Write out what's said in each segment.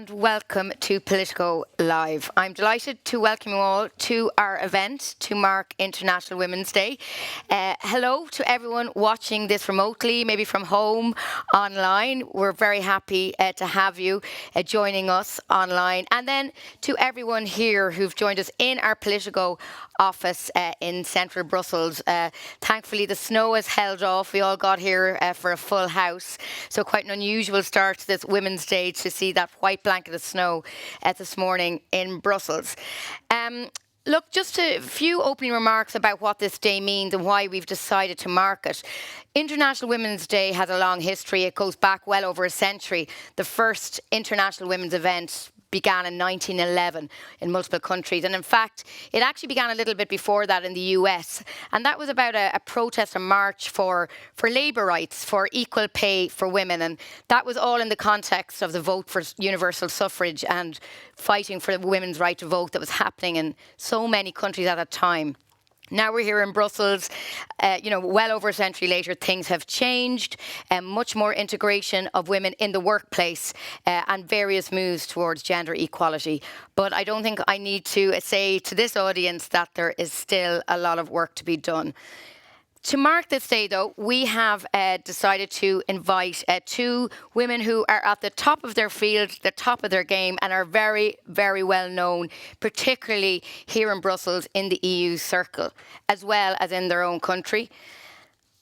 and welcome to Politico Live. I'm delighted to welcome you all to our event to mark International Women's Day. Hello to everyone watching this remotely, maybe from home, online. We're very happy to have you joining us online. And then to everyone here who've joined us in our Politico office in central Brussels. Thankfully, the snow has held off. We all got here for a full house. So quite an unusual start to this Women's Day to see that white blanket of snow this morning in Brussels. Look, just a few opening remarks about what this day means and why we've decided to mark it. International Women's Day has a long history. It goes back well over a century. The first International Women's event began in 1911 in multiple countries. And in fact, it actually began a little bit before that in the US. And that was about a protest, a march for labour rights, for equal pay for women. And that was all in the context of the vote for universal suffrage and fighting for women's right to vote that was happening in so many countries at that time. Now we're here in Brussels, well over a century later, things have changed, much more integration of women in the workplace and various moves towards gender equality. But I don't think I need to say to this audience that there is still a lot of work to be done. To mark this day, though, we have decided to invite two women who are at the top of their field, the top of their game, and are very, very well known, particularly here in Brussels in the EU circle, as well as in their own country.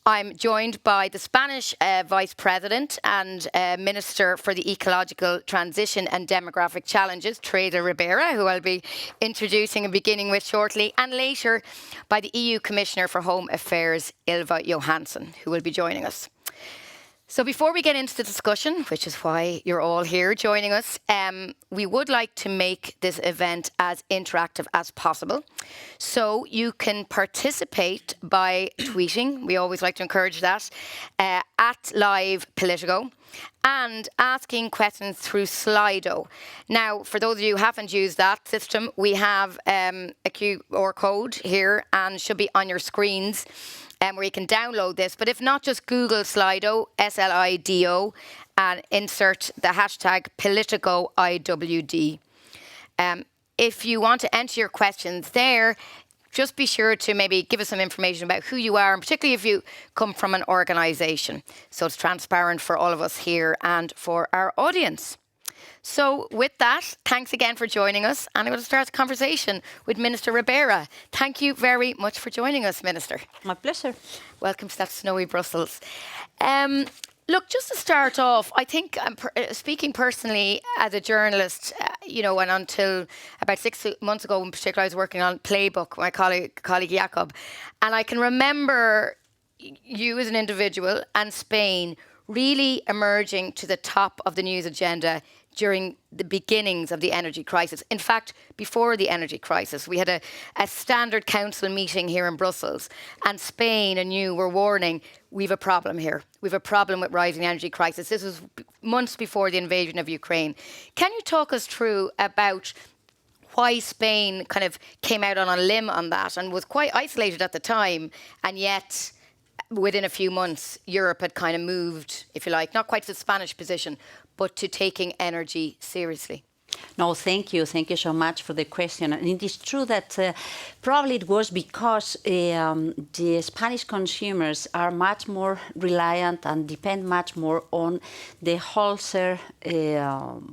I'm joined by the Spanish Vice President and Minister for the Ecological Transition and Demographic Challenges, Teresa Ribera, who I'll be introducing and beginning with shortly, and later by the EU Commissioner for Home Affairs, Ylva Johansson, who will be joining us. So before we get into the discussion, which is why you're all here joining us, we would like to make this event as interactive as possible. So you can participate by tweeting, we always like to encourage that, at Live Politico, and asking questions through Slido. Now, for those of you who haven't used that system, we have a QR code here and should be on your screens. Where you can download this. But if not, just Google Slido, S-L-I-D-O, and insert the hashtag PoliticoIWD. If you want to enter your questions there, just be sure to maybe give us some information about who you are, and particularly if you come from an organisation. So it's transparent for all of us here and for our audience. So with that, thanks again for joining us. And I'm going to start the conversation with Minister Ribera. Thank you very much for joining us, Minister. My pleasure. Welcome to that snowy Brussels. Look, just to start off, I think I'm speaking personally as a journalist, and until about 6 months ago in particular, I was working on Playbook, my colleague Jacob. And I can remember you as an individual and Spain really emerging to the top of the news agenda during the beginnings of the energy crisis. In fact, before the energy crisis, we had a standard council meeting here in Brussels, and Spain and you were warning, we've a problem here. We've a problem with rising energy crisis. This was months before the invasion of Ukraine. Can you talk us through about why Spain kind of came out on a limb on that and was quite isolated at the time, and yet within a few months, Europe had kind of moved, if you like, not quite to the Spanish position, but to taking energy seriously? No, thank you. Thank you so much for the question. And it is true that probably it was because the Spanish consumers are much more reliant and depend much more on the wholesale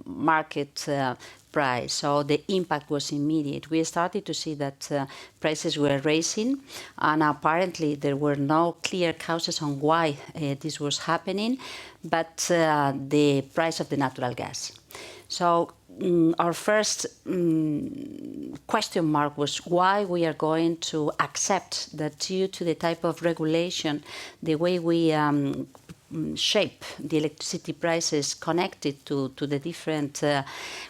market price. So the impact was immediate. We started to see that prices were rising, and apparently there were no clear causes on why this was happening, but the price of the natural gas. So our first question mark was why we are going to accept that due to the type of regulation, the way we shape the electricity prices connected to the different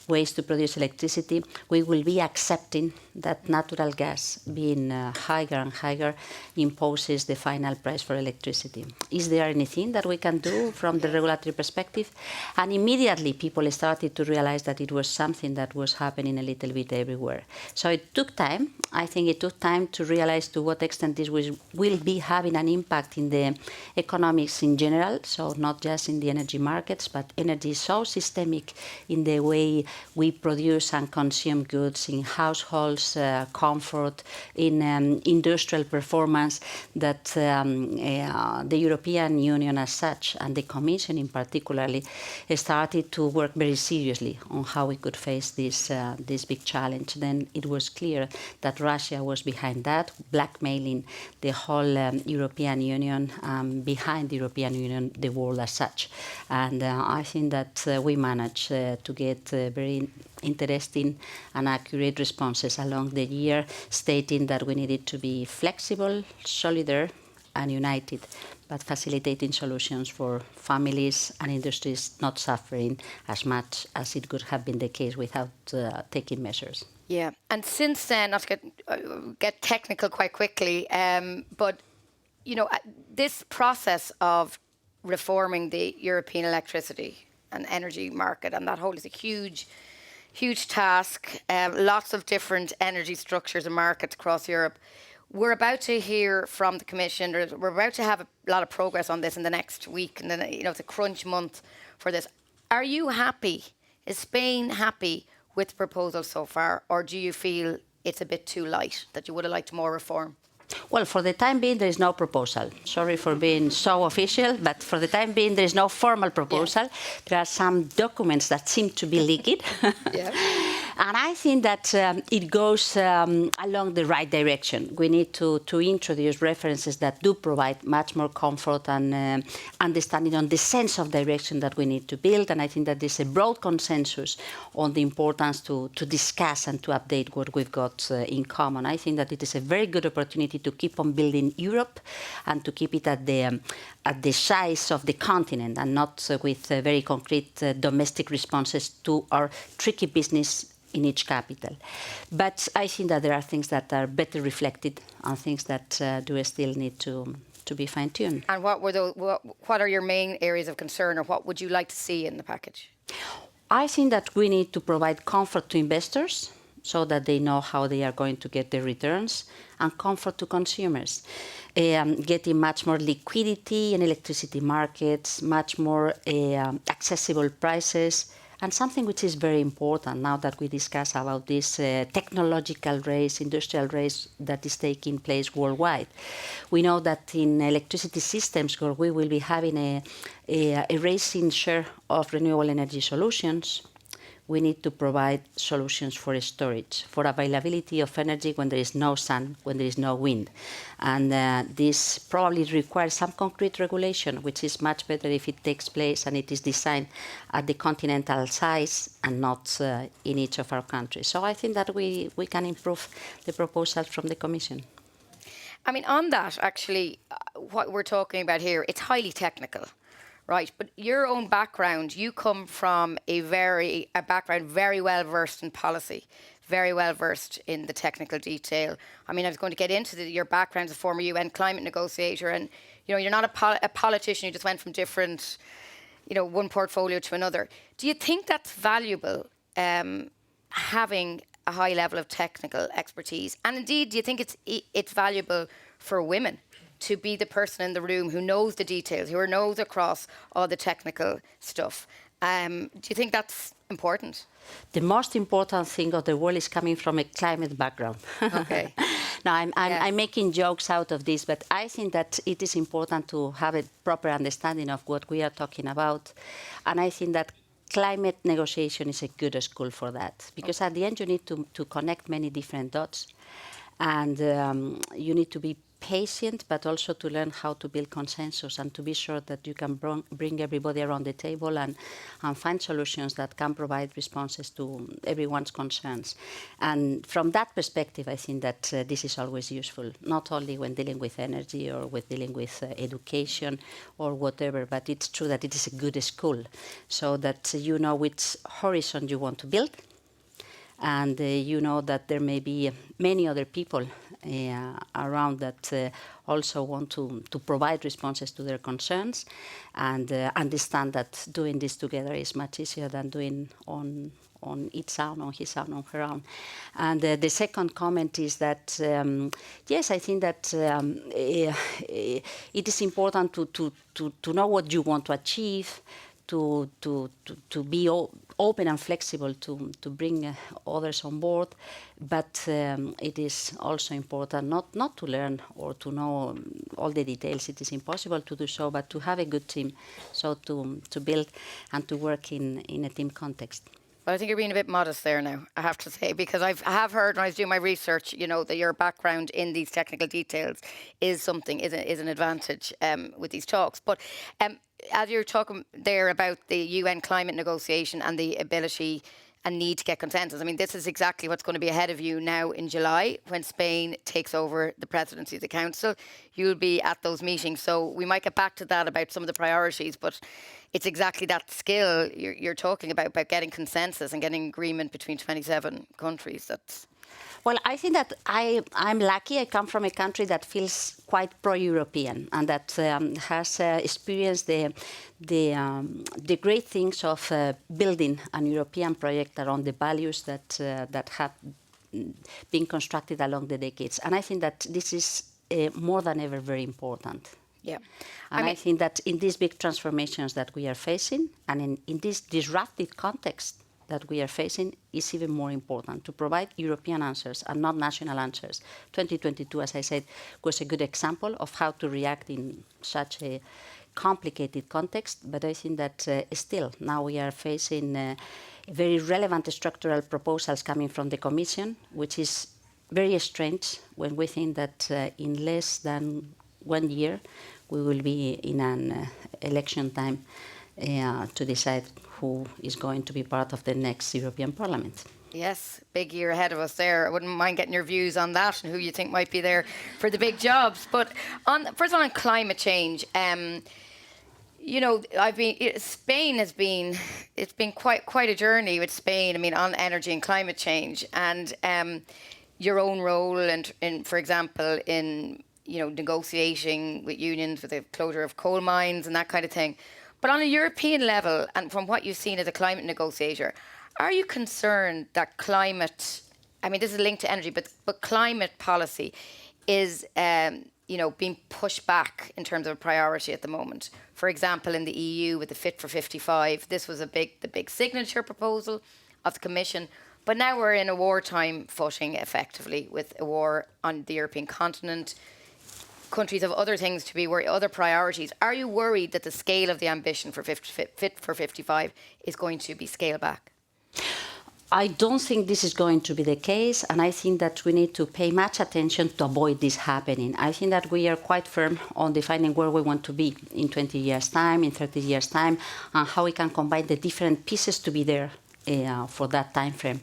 ways to produce electricity, we will be accepting that natural gas being higher and higher imposes the final price for electricity. Is there anything that we can do from the regulatory perspective? And immediately people started to realize that it was something that was happening a little bit everywhere. So it took time. I think it took time to realize to what extent this will be having an impact in the economics in general, general, so not just in the energy markets, but energy is so systemic in the way we produce and consume goods in households, comfort, in industrial performance, that the European Union as such, and the Commission in particularly, started to work very seriously on how we could face this big challenge. Then it was clear that Russia was behind that, blackmailing the whole European Union, behind the European Union, the world as such. And I think that we managed to get very interesting and accurate responses along the year, stating that we needed to be flexible, solidar, and united, but facilitating solutions for families and industries not suffering as much as it could have been the case without taking measures. Yeah, and since then, not to get technical quite quickly, but you know, this process of reforming the European electricity and energy market, and that whole is a huge task. Lots of different energy structures and markets across Europe. We're about to hear from the Commission, or we're about to have a lot of progress on this in the next week, and then, you know, it's a crunch month for this. Are you happy? Is Spain happy with the proposal so far, or do you feel it's a bit too light, that you would have liked more reform? Well, for the time being, there is no proposal. Sorry for being so official, but for the time being, there is no formal proposal. Yeah. There are some documents that seem to be leaked. Yeah. And I think that it goes along the right direction. We need to introduce references that do provide much more comfort and understanding on the sense of direction that we need to build. And I think that there's a broad consensus on the importance to discuss and to update what we've got in common. I think that it is a very good opportunity to keep on building Europe and to keep it at the size of the continent, and not with very concrete domestic responses to our tricky business in each capital. But I think that there are things that are better reflected and things that do still need to be fine-tuned. And what are your main areas of concern, or what would you like to see in the package? I think that we need to provide comfort to investors so that they know how they are going to get their returns, and comfort to consumers. Getting much more liquidity in electricity markets, much more accessible prices, and something which is very important now that we discuss about this technological race, industrial race that is taking place worldwide. We know that in electricity systems where we will be having a rising share of renewable energy solutions, we need to provide solutions for storage, for availability of energy when there is no sun, when there is no wind. And this probably requires some concrete regulation, which is much better if it takes place and it is designed at the continental size and not in each of our countries. So I think that we can improve the proposals from the Commission. I mean, on that, actually, what we're talking about here, it's highly technical. Right, but your own background, you come from a background very well versed in policy, very well versed in the technical detail. I mean, I was going to get into your background as a former UN climate negotiator, and you know, you're not a politician who just went from different, you know, one portfolio to another. Do you think that's valuable, having a high level of technical expertise? And indeed, do you think it's valuable for women to be the person in the room who knows the details, who knows across all the technical stuff? Do you think that's important? The most important thing of the world is coming from a climate background. Okay. Now, I'm making jokes out of this, but I think that it is important to have a proper understanding of what we are talking about. And I think that climate negotiation is a good school for that, because at the end you need to connect many different dots, and you need to be patient, but also to learn how to build consensus and to be sure that you can bring everybody around the table and find solutions that can provide responses to everyone's concerns. And from that perspective, I think that this is always useful, not only when dealing with energy or with dealing with education or whatever, but it's true that it is a good school, so that you know which horizon you want to build, and you know that there may be many other people around that also want to provide responses to their concerns, and understand that doing this together is much easier than doing on on its own, on his own, on her own. And the second comment is that, yes, I think that it is important to know what you want to achieve, to be open and flexible to bring others on board, but it is also important not to learn or to know all the details. It is impossible to do so, but to have a good team, so to build and to work in a team context. Well, I think you're being a bit modest there now, I have to say, because I have heard when I was doing my research, you know, that your background in these technical details is an advantage with these talks. But as you're talking there about the UN climate negotiation and the ability and need to get consensus, I mean, this is exactly what's going to be ahead of you now in July when Spain takes over the presidency of the Council. You'll be at those meetings. So we might get back to that about some of the priorities, but it's exactly that skill you're talking about getting consensus and getting agreement between 27 countries. Well, I think that I'm lucky. I come from a country that feels quite pro-European and that has experienced the great things of building an European project around the values that have been constructed along the decades. And I think that this is more than ever very important. Yeah. And I think that in these big transformations that we are facing, and in this disruptive context that we are facing, is even more important to provide European answers and not national answers. 2022, as I said, was a good example of how to react in such a complicated context, but I think that still now we are facing very relevant structural proposals coming from the Commission, which is very strange when we think that in less than 1 year we will be in an election time to decide who is going to be part of the next European Parliament. Yes, big year ahead of us there. I wouldn't mind getting your views on that and who you think might be there for the big jobs. But first of all, on climate change, you know, Spain has been quite a journey with Spain. I mean, on energy and climate change, and your own role, and for example, in negotiating with unions for the closure of coal mines and that kind of thing. But on a European level, and from what you've seen as a climate negotiator, are you concerned that climate, I mean, this is linked to energy, but climate policy is, being pushed back in terms of a priority at the moment? For example, in the EU with the Fit for 55, this was the big signature proposal of the Commission. But now we're in a wartime footing, effectively, with a war on the European continent. Countries have other things to be worried, other priorities. Are you worried that the scale of the ambition for Fit for 55 is going to be scaled back? I don't think this is going to be the case, and I think that we need to pay much attention to avoid this happening. I think that we are quite firm on defining where we want to be in 20 years' time, in 30 years' time, and how we can combine the different pieces to be there for that time frame.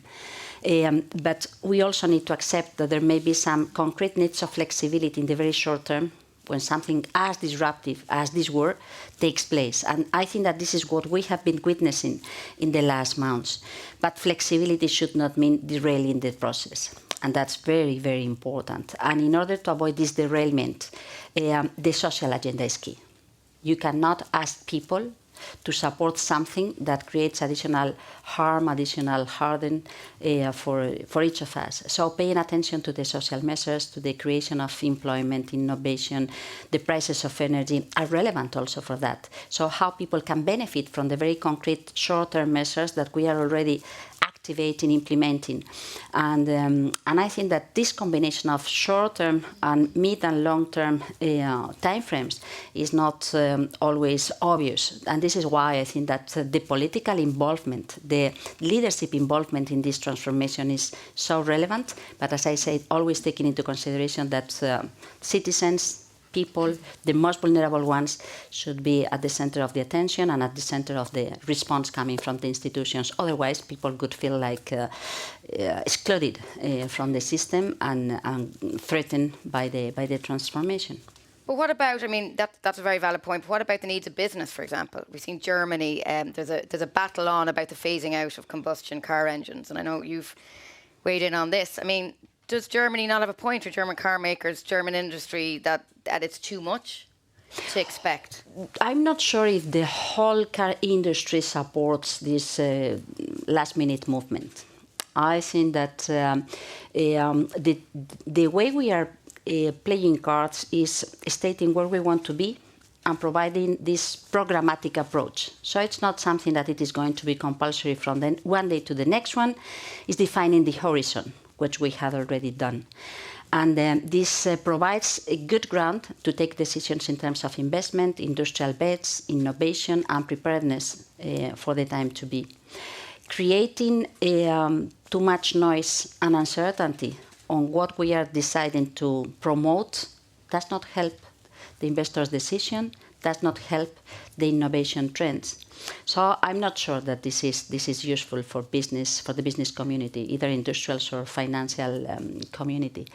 But we also need to accept that there may be some concrete needs of flexibility in the very short term when something as disruptive as this war takes place. And I think that this is what we have been witnessing in the last months. But flexibility should not mean derailing the process. And that's very, very important. And in order to avoid this derailment, the social agenda is key. You cannot ask people to support something that creates additional harm, additional harden for each of us. So paying attention to the social measures, to the creation of employment, innovation, the prices of energy are relevant also for that. So how people can benefit from the very concrete short-term measures that we are already activating, implementing. And I think that this combination of short-term and mid and long-term timeframes is not always obvious. And this is why I think that the political involvement, the leadership involvement in this transformation is so relevant. But as I said, always taking into consideration that citizens, people, the most vulnerable ones, should be at the center of the attention and at the center of the response coming from the institutions. Otherwise, people could feel like excluded from the system and threatened by the transformation. But what about, I mean, that's a very valid point, but what about the needs of business, for example? We've seen Germany, there's a battle on about the phasing out of combustion car engines, and I know you've weighed in on this. I mean, does Germany not have a point, or German car makers, German industry, that it's too much to expect? I'm not sure if the whole car industry supports this last-minute movement. I think that the way we are playing cards is stating where we want to be and providing this programmatic approach. So it's not something that it is going to be compulsory from one day to the next one. It's defining the horizon, which we have already done. And this provides a good ground to take decisions in terms of investment, industrial bets, innovation, and preparedness for the time to be. Creating too much noise and uncertainty on what we are deciding to promote does not help the investor's decision, does not help the innovation trends. So I'm not sure that this is useful for business, for the business community, either industrial or financial community.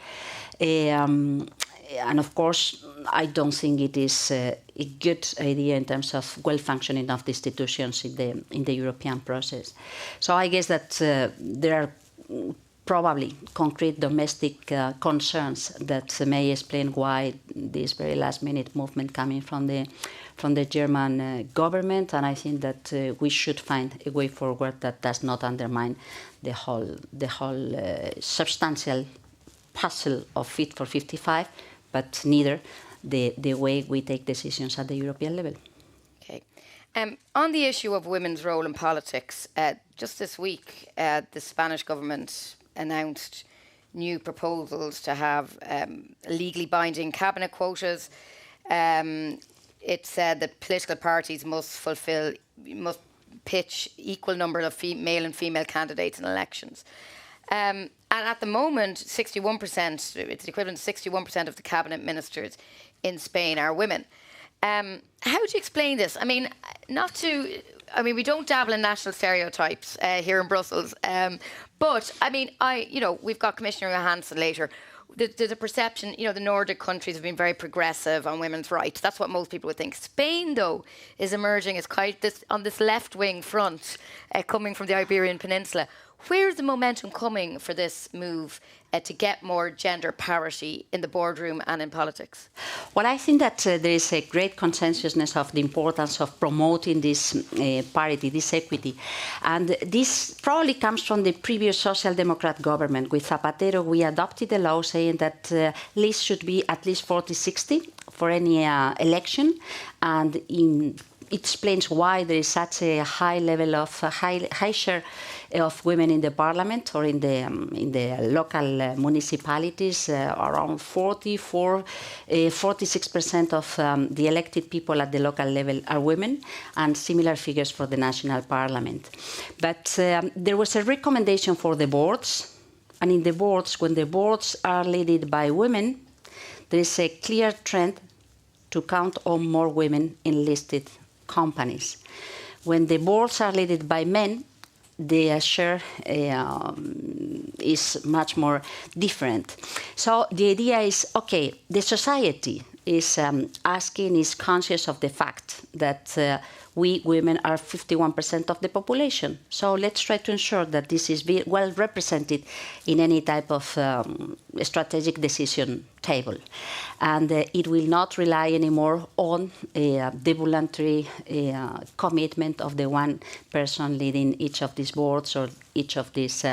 And of course, I don't think it is a good idea in terms of well-functioning of the institutions in the European process. So I guess that there are probably concrete domestic concerns that may explain why this very last-minute movement coming from the German government, and I think that we should find a way forward that does not undermine the whole substantial puzzle of Fit for 55, but neither the way we take decisions at the European level. Okay. On the issue of women's role in politics, just this week, the Spanish government announced new proposals to have legally binding cabinet quotas. It said that political parties must pitch equal number of male and female candidates in elections. And at the moment, 61%, it's equivalent to 61% of the cabinet ministers in Spain are women. How do you explain this? I mean, we don't dabble in national stereotypes here in Brussels, but I mean, we've got Commissioner Johansson later. The perception, the Nordic countries have been very progressive on women's rights. That's what most people would think. Spain, though, is emerging as quite on this left-wing front, coming from the Iberian Peninsula. Where's the momentum coming for this move to get more gender parity in the boardroom and in politics? Well, I think that there is a great consensus of the importance of promoting this parity, this equity. And this probably comes from the previous Social Democrat government. With Zapatero, we adopted a law saying that lists should be at least 40-60 for any election. And it explains why there is such a high level of high share of women in the parliament or in the local municipalities. Around 46% of the elected people at the local level are women, and similar figures for the national parliament. But there was a recommendation for the boards, and in the boards, when the boards are led by women, there is a clear trend to count on more women in listed companies. When the boards are led by men, the share is much more different. So the idea is, okay, the society is conscious of the fact that we women are 51% of the population. So let's try to ensure that this is well represented in any type of strategic decision table. And it will not rely anymore on the voluntary commitment of the one person leading each of these boards or each of these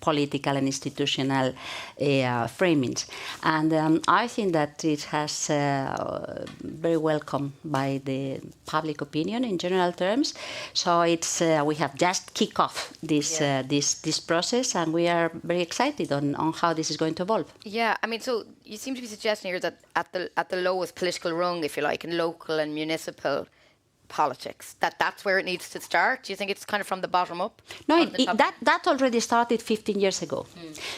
political and institutional framings. And I think that it has very welcome by the public opinion in general terms. So it's we have just kicked off this this process, and we are very excited on how this is going to evolve. Yeah, I mean, so you seem to be suggesting here that at the lowest political rung, if you like, in local and municipal politics, that's where it needs to start. Do you think it's kind of from the bottom up? No, that already started 15 years ago.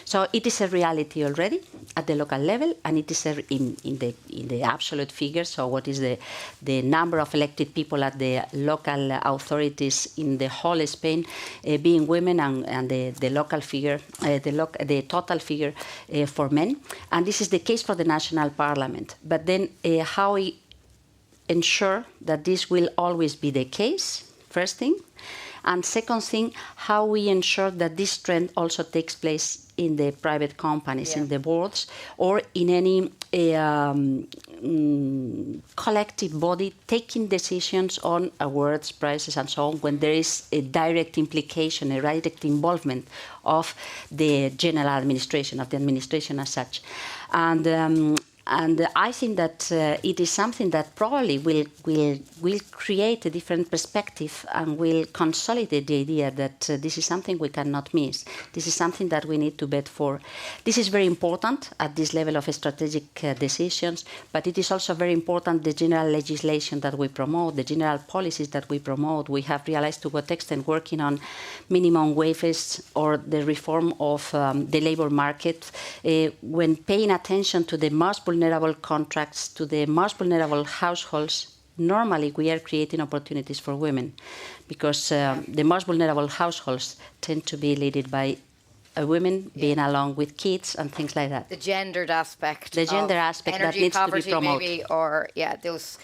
So it is a reality already at the local level, and it is in the absolute figures. So what is the number of elected people at the local authorities in the whole Spain being women, and the local figure, the total figure for men, and this is the case for the national parliament. But then how we ensure that this will always be the case, first thing, And second thing, how we ensure that this trend also takes place in the private companies, in the boards, or in any collective body taking decisions on awards, prizes, and so on, when there is a direct implication, a direct involvement of the general administration, of the administration as such. And I think that it is something that probably will create a different perspective and will consolidate the idea that this is something we cannot miss. This is something that we need to bet for. This is very important at this level of strategic decisions, but it is also very important the general legislation that we promote, the general policies that we promote. We have realized to what extent working on minimum wages or the reform of the labor market, when paying attention to the most vulnerable contracts, to the most vulnerable households, normally we are creating opportunities for women, because the most vulnerable households tend to be led by women being along with kids and things like that. The gendered aspect. The gender aspect that needs to be promoted. Maybe, or those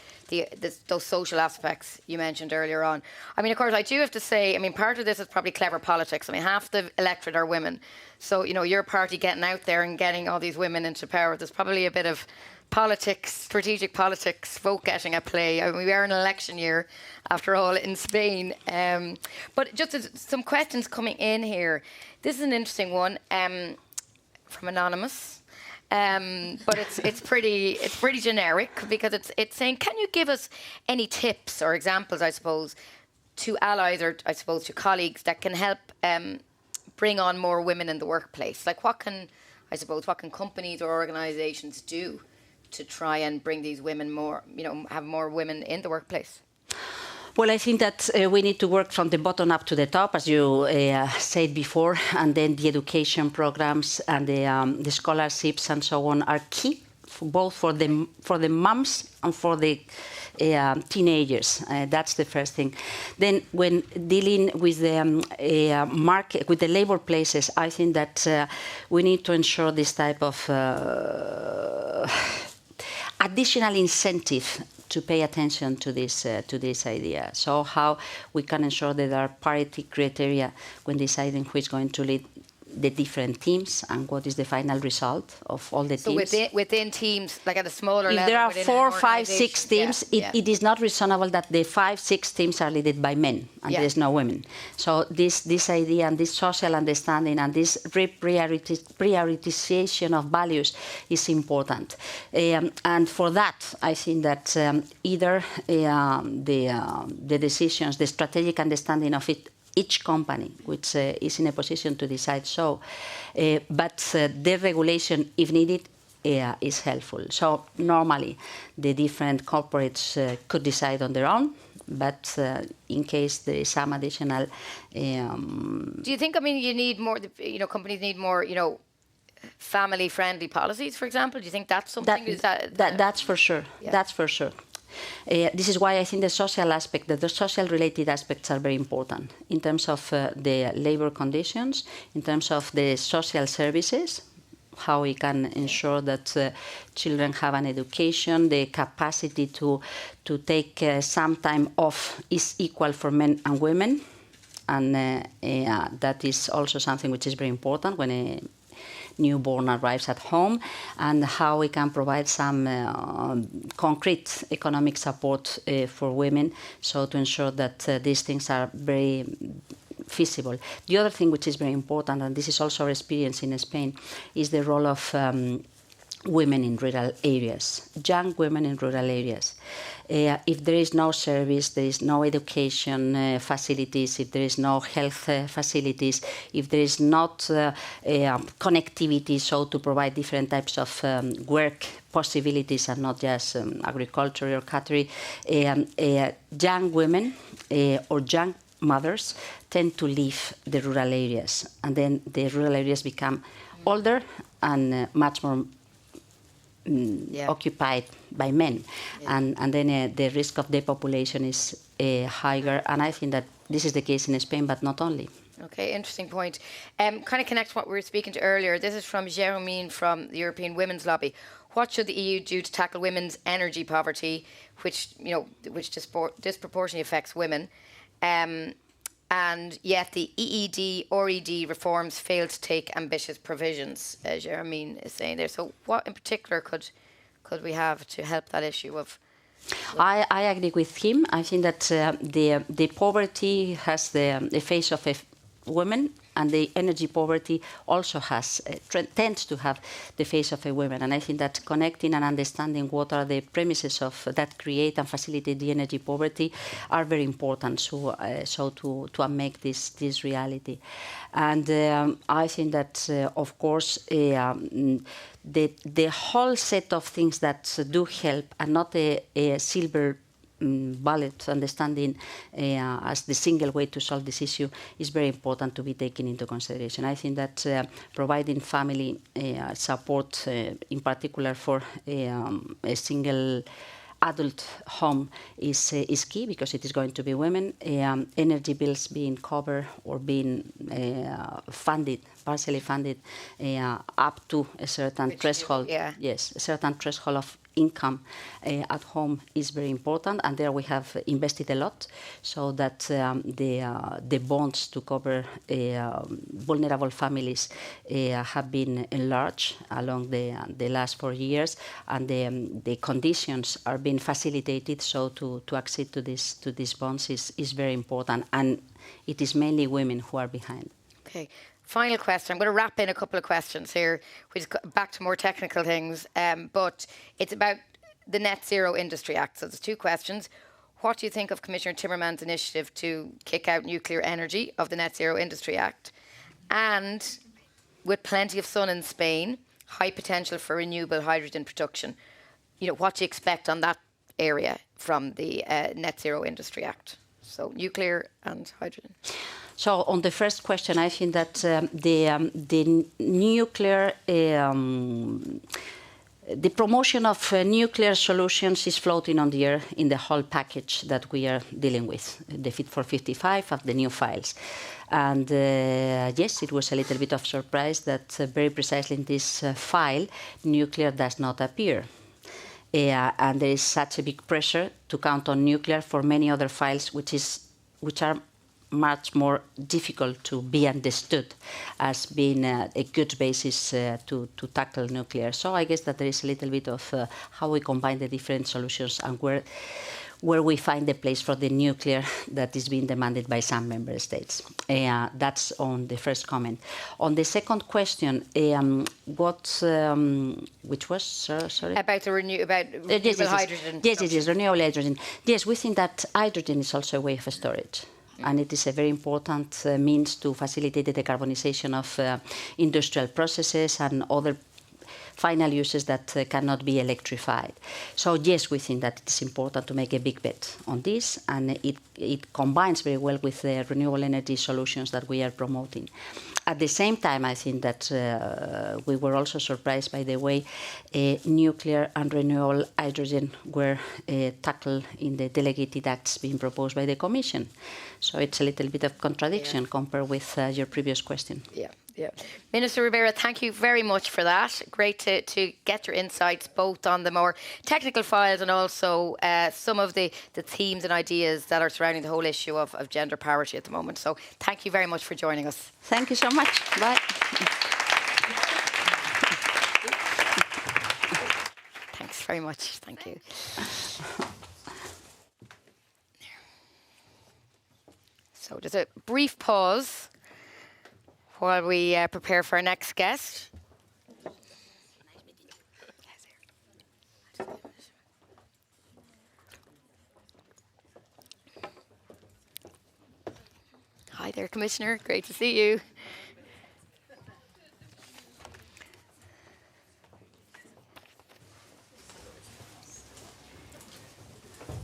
social aspects you mentioned earlier on. I mean, of course, I do have to say, I mean, part of this is probably clever politics. I mean, half the electorate are women. So, you know, your party getting out there and getting all these women into power, there's probably a bit of politics, strategic politics, vote getting at play. I mean, we are in an election year, after all, in Spain. But just some questions coming in here. This is an interesting one from Anonymous. But it's pretty generic, because it's saying, can you give us any tips or examples, I suppose, to allies or I suppose to colleagues that can help bring on more women in the workplace? Like what can companies or organisations do to try and bring these women more, you know, have more women in the workplace? Well, I think that we need to work from the bottom up to the top, as you said before, and then the education programs and the scholarships and so on are key, both for the moms and for the teenagers. That's the first thing. Then, when dealing with the market, with the labor places, I think that we need to ensure this type of additional incentive to pay attention to this idea. So how we can ensure that there are parity criteria when deciding who is going to lead the different teams and what is the final result of all the teams. So within teams, like at a smaller level, if there are 4, 5, 6 teams, it is not reasonable that the 5, 6 teams are led by men and there is no women. So this idea and this social understanding and this prioritization of values is important. And for that, I think that either the decisions, the strategic understanding of each company, which is in a position to decide so, but the regulation, if needed, is helpful. So normally, the different corporates could decide on their own, but in case there is some additional... Do you think, I mean, you need more, you know, companies need more, you know, family-friendly policies, for example? Do you think that's something? That's for sure. Yeah. That's for sure. This is why I think the social aspect, the social-related aspects are very important in terms of the labor conditions, in terms of the social services, how we can ensure that children have an education, the capacity to take some time off is equal for men and women, and that is also something which is very important when a newborn arrives at home, and how we can provide some concrete economic support for women, so to ensure that these things are very feasible. The other thing which is very important, and this is also our experience in Spain, is the role of women in rural areas, young women in rural areas. If there is no service, there is no education facilities, if there is no health facilities, if there is not connectivity, so to provide different types of work possibilities and not just agriculture or cattery, young women or young mothers tend to leave the rural areas, and then the rural areas become older and much more occupied by men, and then the risk of depopulation is higher, and I think that this is the case in Spain, but not only. Okay, interesting point. Kind of connects to what we were speaking to earlier. This is from Jérôme from the European Women's Lobby. What should the EU do to tackle women's energy poverty, which disproportionately affects women? and yet the EED or ED reforms failed to take ambitious provisions, as Jeremy is saying there. So what in particular could we have to help that issue of... I agree with him. I think that the poverty has the face of a woman, and the energy poverty also has tends to have the face of a woman. And I think that connecting and understanding what are the premises of that create and facilitate the energy poverty are very important. So to make this reality. And I think that of course the whole set of things that do help, and not a silver bullet understanding as the single way to solve this issue, is very important to be taken into consideration. I think that providing family support, in particular for a single adult home, is key, because it is going to be women. Energy bills being covered or being funded, partially funded, up to a certain threshold. Yes, a certain threshold of income at home is very important, and there we have invested a lot, so that the bonds to cover vulnerable families have been enlarged along the last 4 years, and the conditions are being facilitated. So to accede to these bonds is very important, and it is mainly women who are behind. Okay. Final question. I'm going to wrap in a couple of questions here, which is back to more technical things, but it's about the Net Zero Industry Act. So there's two questions. What do you think of Commissioner Timmermans' initiative to kick out nuclear energy of the Net Zero Industry Act? And with plenty of sun in Spain, high potential for renewable hydrogen production, what do you expect on that area from the Net Zero Industry Act? So nuclear and hydrogen. So on the first question, I think that the nuclear, the promotion of nuclear solutions is floating on the air in the whole package that we are dealing with, the Fit for 55 of the new files. And yes, it was a little bit of surprise that very precisely in this file, nuclear does not appear. And there is such a big pressure to count on nuclear for many other files, which are much more difficult to be understood as being a good basis to tackle nuclear. So I guess that there is a little bit of how we combine the different solutions, and where we find the place for the nuclear that is being demanded by some member states. That's on the first comment. On the second question, which was, sorry? About renewable hydrogen. Yes, it is renewable hydrogen. Yes, we think that hydrogen is also a way of storage. And it is a very important means to facilitate the decarbonization of industrial processes and other final uses that cannot be electrified. So yes, we think that it is important to make a big bet on this, and it combines very well with the renewable energy solutions that we are promoting. At the same time, I think that we were also surprised by the way nuclear and renewable hydrogen were tackled in the delegated acts being proposed by the Commission. So it's a little bit of contradiction compared with your previous question. Yeah. Minister Rivera, thank you very much for that. Great to get your insights both on the more technical files and also some of the themes and ideas that are surrounding the whole issue of gender parity at the moment. So thank you very much for joining us. Thank you so much. Bye. Thanks very much. Thank you. So just a brief pause while we prepare for our next guest. Hi there, Commissioner. Great to see you.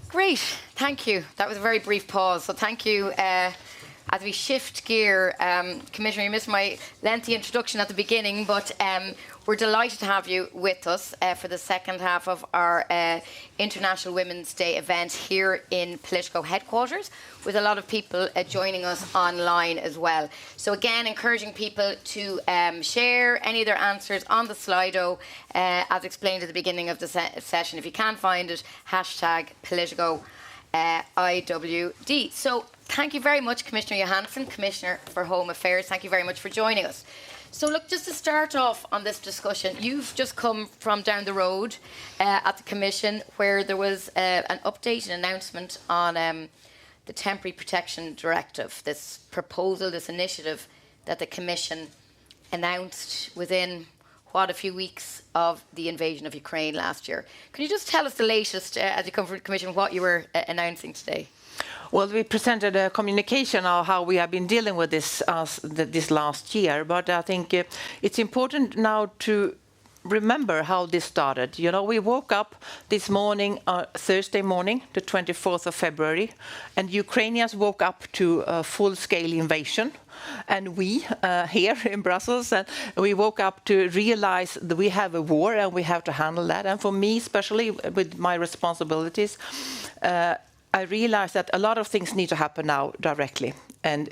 Great, thank you. That was a very brief pause, so thank you. As we shift gear, Commissioner, you missed my lengthy introduction at the beginning, but we're delighted to have you with us for the second half of our International Women's Day event here in POLITICO headquarters, with a lot of people joining us online as well. So again, encouraging people to share any of their answers on the Slido, as explained at the beginning of the session. If you can't find it, hashtag POLITICO. IWD. So thank you very much, Commissioner Johansson, Commissioner for Home Affairs. Thank you very much for joining us. So look, just to start off on this discussion, you've just come from down the road at the Commission where there was an update, an announcement on the Temporary Protection Directive, this proposal, this initiative that the Commission announced within, a few weeks of the invasion of Ukraine last year. Can you just tell us the latest, as you come from the Commission, what you were announcing today? Well, we presented a communication of how we have been dealing with this this last year, but I think it's important now to remember how this started. You know, we woke up this morning, Thursday morning, the 24th of February, and Ukrainians woke up to a full-scale invasion. And we, here in Brussels, we woke up to realize that we have a war and we have to handle that. And for me, especially with my responsibilities, I realized that a lot of things need to happen now directly. And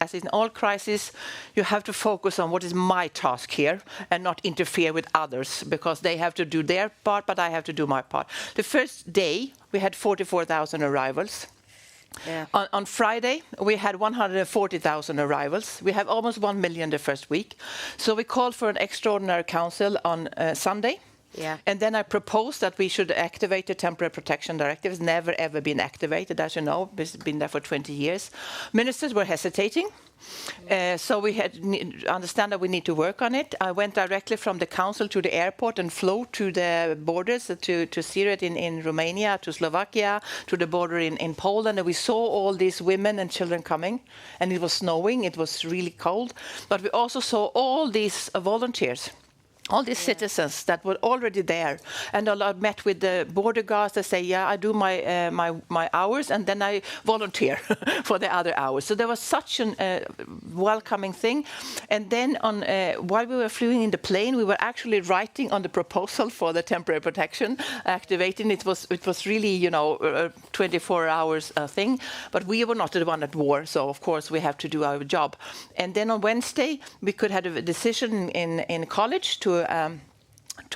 as in all crises, you have to focus on what is my task here and not interfere with others, because they have to do their part, but I have to do my part. The first day, we had 44,000 arrivals. Yeah. On Friday, we had 140,000 arrivals. We have almost 1 million the first week. So we called for an extraordinary council on Sunday. Yeah. And then I proposed that we should activate the Temporary Protection Directive. It's never, ever been activated, as you know. It's been there for 20 years. Ministers were hesitating. So we had understand that we need to work on it. I went directly from the council to the airport and flew to the borders, to Syria in Romania, to Slovakia, to the border in Poland. And we saw all these women and children coming. And it was snowing. It was really cold. But we also saw all these volunteers. All these citizens that were already there, and I met with the border guards. They say, "Yeah, I do my hours, and then I volunteer for the other hours." So there was such a welcoming thing. And then while we were flying in the plane, we were actually writing on the proposal for the temporary protection activating. It was really, a 24 hours thing. But we were not the one at war, so of course we have to do our job. And then on Wednesday we could have a decision in college to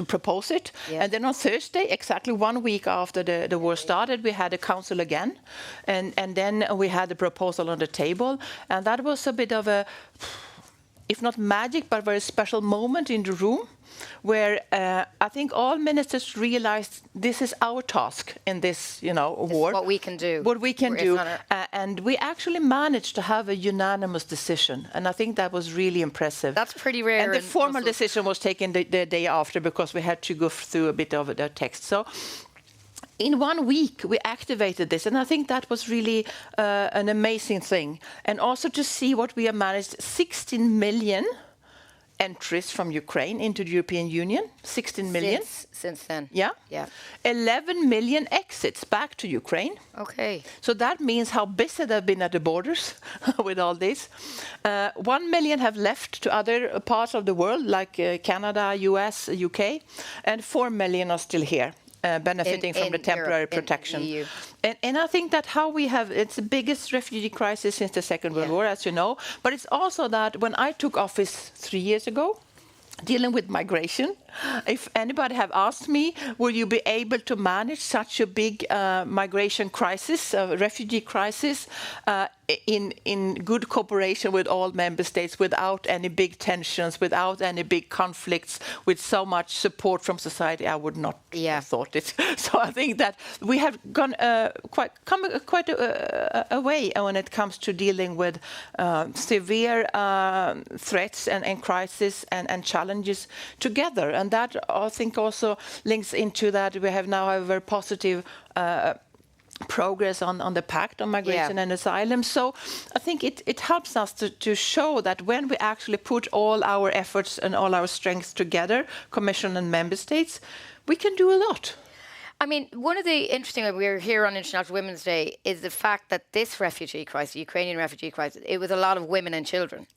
propose it. Yeah. And then on Thursday, exactly 1 week after the war started, we had a council again. And then we had the proposal on the table. And that was a bit of a, if not magic, but very special moment in the room, where I think all ministers realized this is our task in this, war. What we can do. What we can do. And we actually managed to have a unanimous decision. And I think that was really impressive. That's pretty rare. And the formal decision was taken the day after, because we had to go through a bit of the text. So in 1 week, we activated this, and I think that was really an amazing thing. And also to see what we have managed, 16 million entries from Ukraine into the European Union, 16 million. Since then. Yeah? Yeah. 11 million exits back to Ukraine. Okay. So that means how busy they've been at the borders with all this. 1 million have left to other parts of the world, like Canada, US, UK, and 4 million are still here. Benefiting from the temporary protection. EU. And I think that how we have, it's the biggest refugee crisis since the Second World War, as you know. But it's also that when I took office 3 years ago, dealing with migration, if anybody have asked me, will you be able to manage such a big migration crisis, refugee crisis, in good cooperation with all member states, without any big tensions, without any big conflicts, with so much support from society, I would not have thought it. So I think that we have gone quite a way when it comes to dealing with severe threats and crises and challenges together. And that, I think, also links into that we have now a very positive progress on the Pact on Migration and Asylum. So I think it helps us to show that when we actually put all our efforts and all our strengths together, Commission and Member States, we can do a lot. I mean, one of the interesting, we're here on International Women's Day, is the fact that this refugee crisis, Ukrainian refugee crisis, it was a lot of women and children.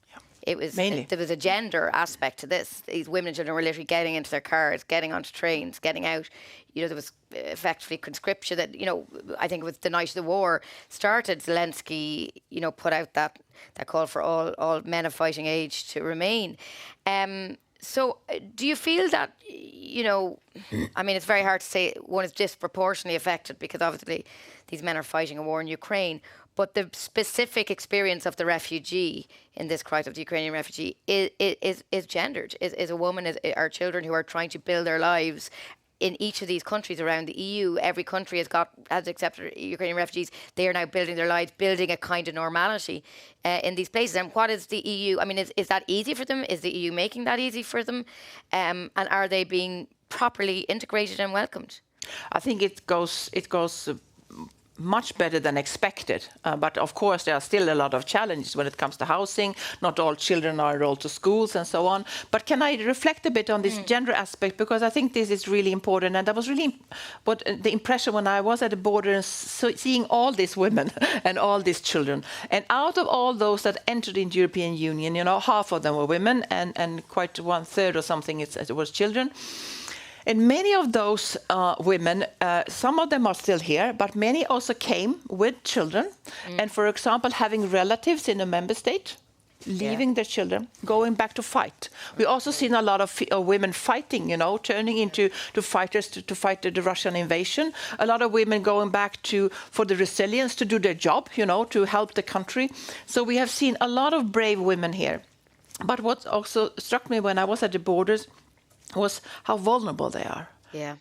It was mainly. There was a gender aspect to this. These women and children were literally getting into their cars, getting onto trains, getting out. There was effectively conscription that, I think it was the night of the war started. Zelensky, put out that call for all men of fighting age to remain. So do you feel that, I mean, it's very hard to say one is disproportionately affected because obviously these men are fighting a war in Ukraine, but the specific experience of the refugee in this crisis, of the Ukrainian refugee, is gendered, is a woman, are children who are trying to build their lives in each of these countries around the EU. Every country has accepted Ukrainian refugees. They are now building their lives, building a kind of normality in these places. And what is the EU? I mean, is that easy for them? Is the EU making that easy for them? And are they being properly integrated and welcomed? I think it goes much better than expected. But of course, there are still a lot of challenges when it comes to housing. Not all children are enrolled to schools and so on. But can I reflect a bit on this gender aspect? Because I think this is really important. And that was really what the impression when I was at the border and seeing all these women and all these children. And out of all those that entered in the European Union, half of them were women and quite 1/3 or something it was children. And many of those women, some of them are still here, but many also came with children. And for example, having relatives in a member state, leaving their children, going back to fight. We also seen a lot of women fighting, turning into fighters to fight the Russian invasion. A lot of women going back for the resilience to do their job, to help the country. So we have seen a lot of brave women here. But what also struck me when I was at the borders was how vulnerable they are.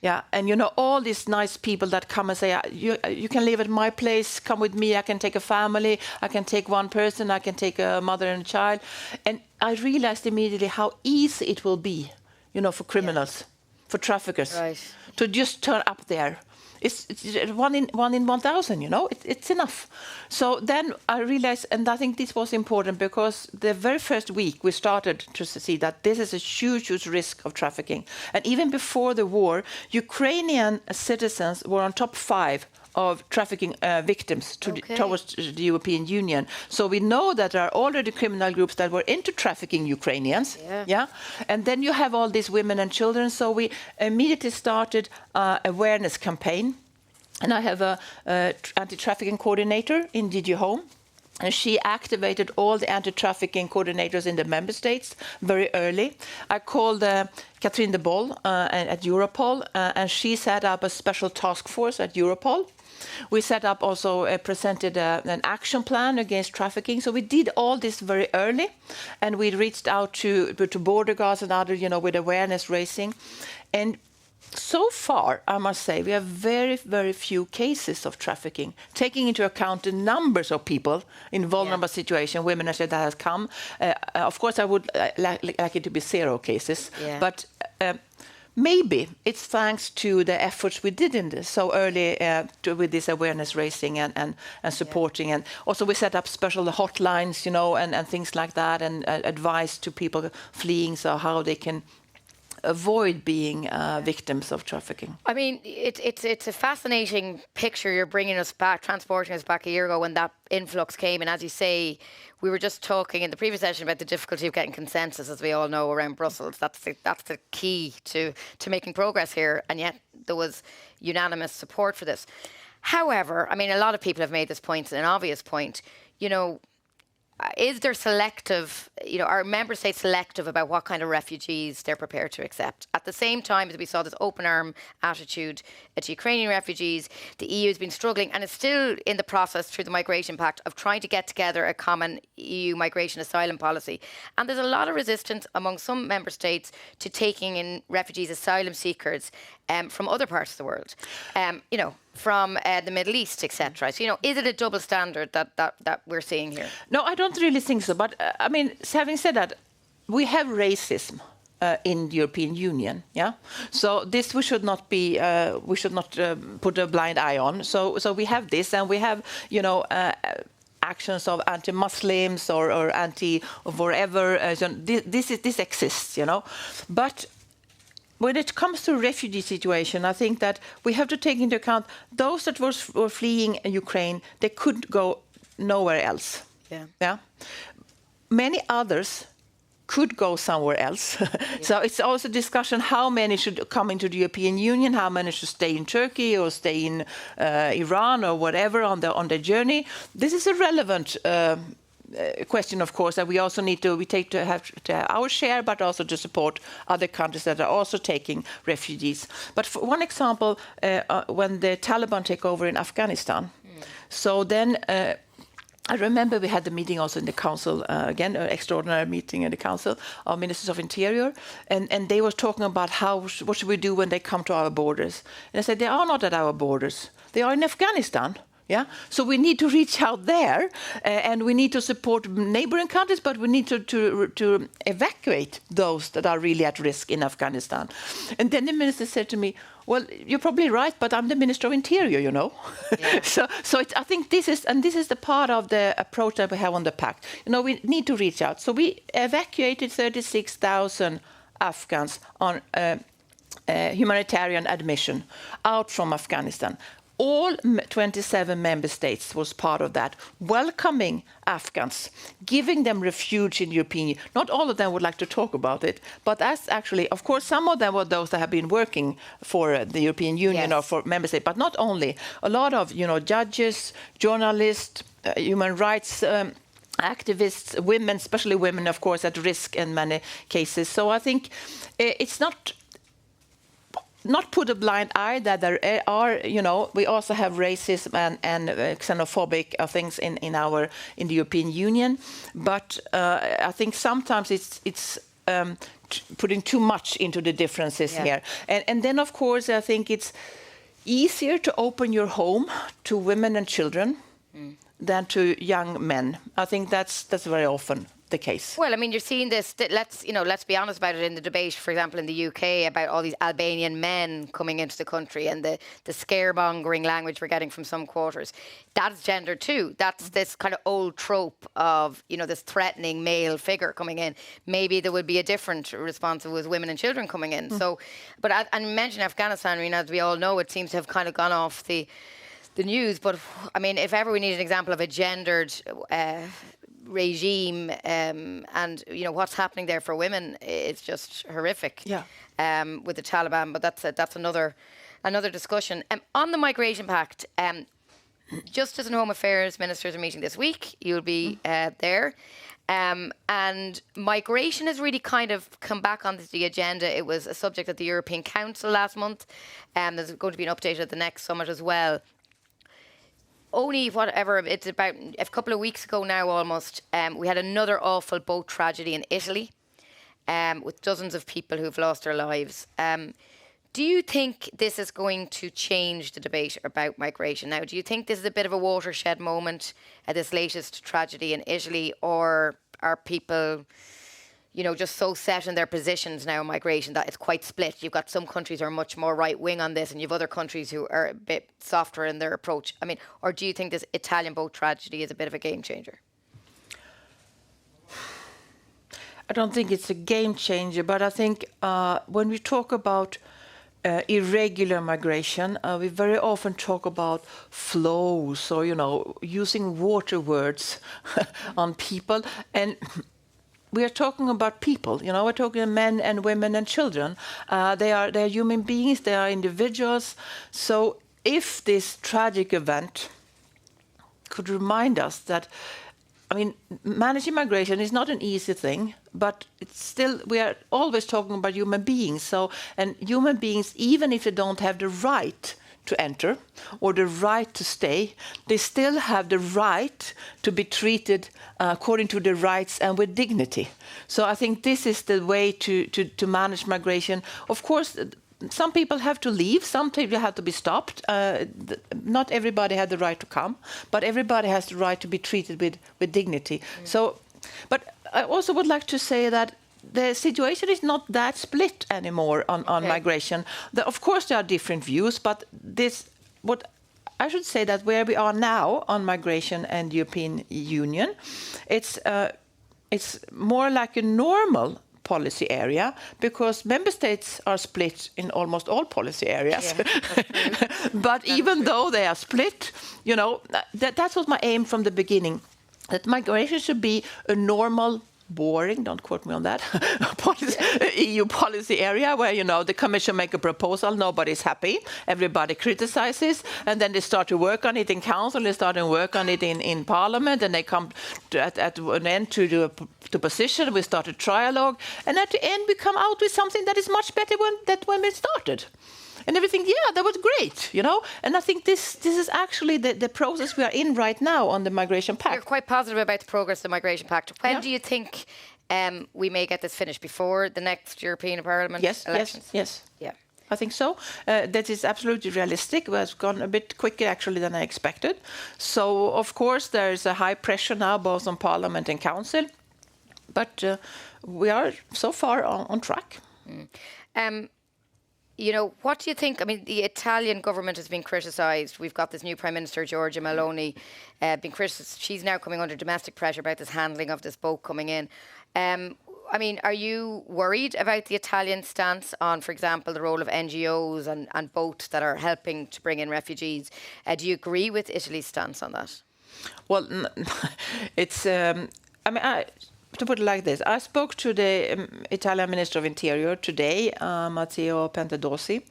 Yeah. And all these nice people that come and say, you can live at my place, come with me, I can take a family, I can take one person, I can take a mother and a child. And I realized immediately how easy it will be, for criminals, for traffickers, to just turn up there. It's one in 1,000, it's enough. So then I realized, and I think this was important because the very first week we started to see that this is a huge, huge risk of trafficking. And even before the war, Ukrainian citizens were on top 5 of trafficking victims towards the European Union. So we know that there are already criminal groups that were into trafficking Ukrainians. Yeah. And then you have all these women and children. So we immediately started awareness campaign. And I have a anti-trafficking coordinator in DG Home. And she activated all the anti-trafficking coordinators in the member states very early. I called Catherine de Boll at Europol, and she set up a special task force at Europol. We set up also, presented an action plan against trafficking. So we did all this very early, and we reached out to border guards and other, with awareness raising. And so far, I must say, we have very, very few cases of trafficking, taking into account the numbers of people in vulnerable situations, women and children that has come. Of course, I would like it to be 0 cases, but maybe it's thanks to the efforts we did in this so early with this awareness raising and supporting. And also we set up special hotlines, and things like that, and advice to people fleeing, so how they can avoid being victims of trafficking. I mean, it's a fascinating picture. You're bringing us back, transporting us back a year ago when that influx came. And as you say, we were just talking in the previous session about the difficulty of getting consensus, as we all know, around Brussels. That's the key to making progress here. And yet there was unanimous support for this. However, I mean, a lot of people have made this point, an obvious point, is there selective, are member states selective about what kind of refugees they're prepared to accept? At the same time as we saw this open arm attitude to Ukrainian refugees, the EU has been struggling and is still in the process through the Migration Pact of trying to get together a common EU migration asylum policy. And there's a lot of resistance among some member states to taking in refugees, asylum seekers from other parts of the world, from the Middle East, etc. So, is it a double standard that we're seeing here? No, I don't really think so. But I mean, having said that, we have racism in the European Union. Yeah. So this we should not be. We should not put a blind eye on. So we have this, and we have actions of anti-Muslims or anti-whatever. This exists. But when it comes to refugee situation, I think that we have to take into account those that were fleeing Ukraine, they could go nowhere else. Yeah. Many others could go somewhere else. So it's also discussion how many should come into the European Union, how many should stay in Turkey or stay in Iran or whatever on their journey. This is a relevant question, of course, that we also need to have our share, but also to support other countries that are also taking refugees. But for one example, when the Taliban take over in Afghanistan, so then I remember we had the meeting also in the council, again, an extraordinary meeting in the council of ministers of interior, and they were talking about what should we do when they come to our borders. And I said, they are not at our borders. They are in Afghanistan. Yeah, so we need to reach out there, and we need to support neighboring countries, but we need to evacuate those that are really at risk in Afghanistan. And then the minister said to me, well, you're probably right, but I'm the Minister of Interior, you know. Yeah. I think this is the part of the approach that we have on the pact. You know, we need to reach out. So we evacuated 36,000 Afghans on humanitarian admission out from Afghanistan. All 27 member states was part of that, welcoming Afghans, giving them refuge in the European Union. Not all of them would like to talk about it, but that's actually, of course, some of them were those that have been working for the European Union, yes, or for member states, but not only. A lot of, judges, journalists, human rights activists, women, especially women, of course, at risk in many cases. So I think it's not put a blind eye that there are, we also have racism and xenophobic things in the European Union. But I think sometimes it's putting too much into the differences here. And then, of course, I think it's easier to open your home to women and children than to young men. I think that's very often the case. Well, I mean, you're seeing this. Let's be honest about it. In the debate, for example, in the UK, about all these Albanian men coming into the country and the scaremongering language we're getting from some quarters, that's gender too. That's this kind of old trope of this threatening male figure coming in. Maybe there would be a different response if it was women and children coming in. So, but and you mentioned Afghanistan. I mean, as we all know, it seems to have kind of gone off the news. But I mean, if ever we need an example of a gendered regime, and what's happening there for women, it's just horrific. With the Taliban, but that's another discussion. On the migration pact, Justice and Home Affairs ministers are meeting this week. You'll be there, and migration has really kind of come back onto the agenda. It was a subject at the European Council last month, and there's going to be an update at the next summit as well. Only it's about a couple of weeks ago now almost, we had another awful boat tragedy in Italy with dozens of people who've lost their lives. Do you think this is going to change the debate about migration now? Do you think this is a bit of a watershed moment at this latest tragedy in Italy, or are people just so set in their positions now on migration that it's quite split? You've got some countries who are much more right-wing on this, and you've other countries who are a bit softer in their approach. I mean, or do you think this Italian boat tragedy is a bit of a game changer? I don't think it's a game changer, but I think when we talk about irregular migration, we very often talk about flows or, using water words on people. And we are talking about people, we're talking men and women and children. They are human beings, they are individuals. So if this tragic event could remind us that, managing migration is not an easy thing, but it's still, we are always talking about human beings. And human beings, even if they don't have the right to enter or the right to stay, they still have the right to be treated according to the rights and with dignity. So I think this is the way to manage migration. Of course, some people have to leave, some people have to be stopped. Not everybody had the right to come, but everybody has the right to be treated with dignity. So, but I also would like to say that the situation is not that split anymore on migration. Of course, there are different views, but what I should say that where we are now on migration and the European Union, it's more like a normal policy area, because member states are split in almost all policy areas. But even though they are split, that was my aim from the beginning, that migration should be a normal, boring, don't quote me on that, EU policy area where, you know, the Commission make a proposal, nobody's happy, everybody criticizes, and then they start to work on it in Council, they start to work on it in Parliament, and they come at an end to position, we start a trialogue, and at the end we come out with something that is much better than when we started. And everything, yeah, that was great, you know. And I think this is actually the process we are in right now on the Migration Pact. You're quite positive about the progress of the Migration Pact. When do you think we may get this finished? Before the next European Parliament elections? Yes. Yeah. I think so. That is absolutely realistic. It has gone a bit quicker, actually, than I expected. So, of course, there is a high pressure now, both on Parliament and Council. But we are so far on track. You know, what do you think? I mean, the Italian government has been criticised. We've got this new Prime Minister, Giorgia Meloni, being criticised. She's now coming under domestic pressure about this handling of this boat coming in. I mean, are you worried about the Italian stance on, for example, the role of NGOs and boats that are helping to bring in refugees? Do you agree with Italy's stance on that? Well, it's... to put it like this, I spoke to the Italian Minister of Interior today, Matteo Piantedosi,